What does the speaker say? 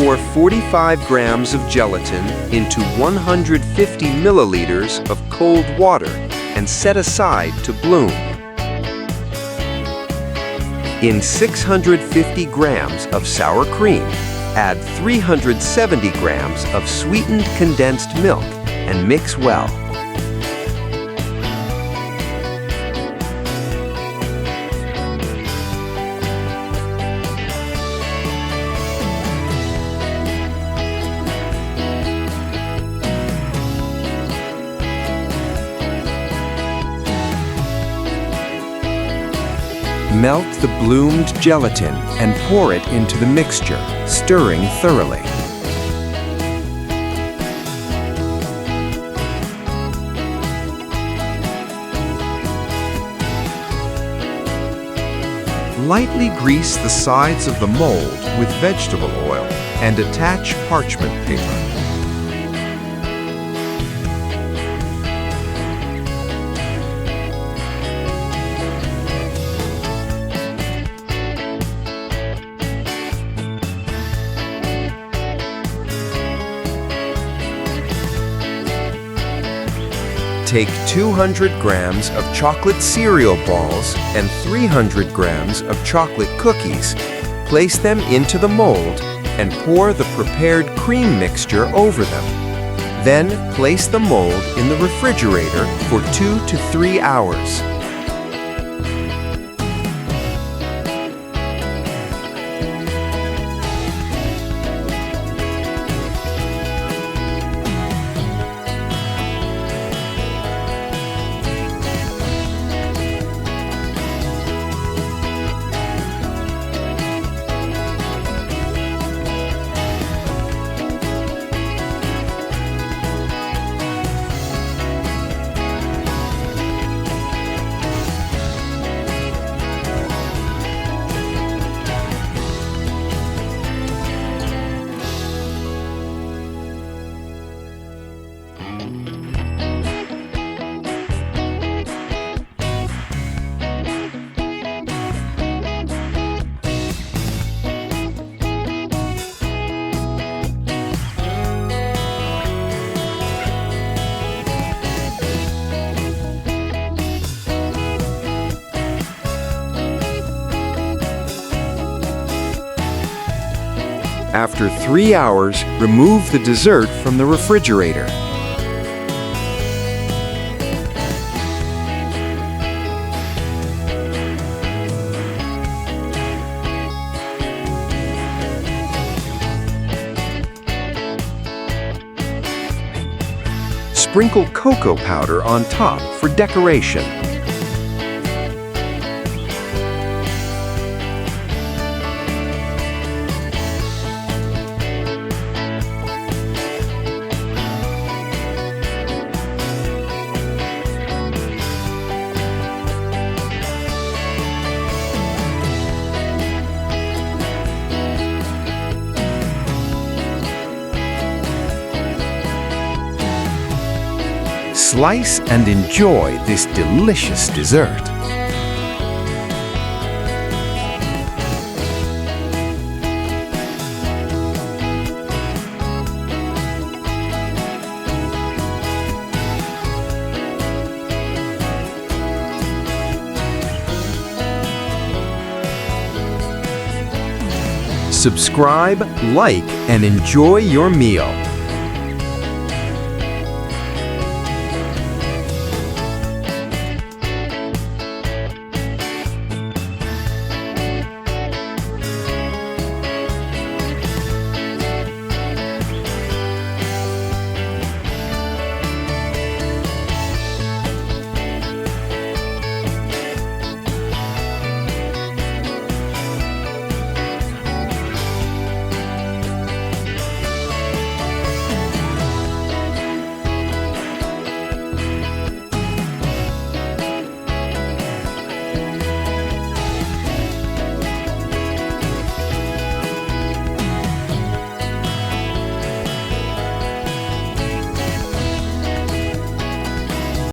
Pour 45 grams of gelatin into 150 milliliters of cold water and set aside to bloom. In 650 grams of sour cream, add 370 grams of sweetened condensed milk and mix well. Melt the bloomed gelatin and pour it into the mixture, stirring thoroughly. Lightly grease the sides of the mold with vegetable oil and attach parchment paper. Take 200 grams of chocolate cereal balls and 300 grams of chocolate cookies. Place them into the mold and pour the prepared cream mixture over them. Then place the mold in the refrigerator for 2 to 3 hours. After 3 hours, remove the dessert from the refrigerator. Sprinkle cocoa powder on top for decoration. Slice and enjoy this delicious dessert. Subscribe, like, and enjoy your meal.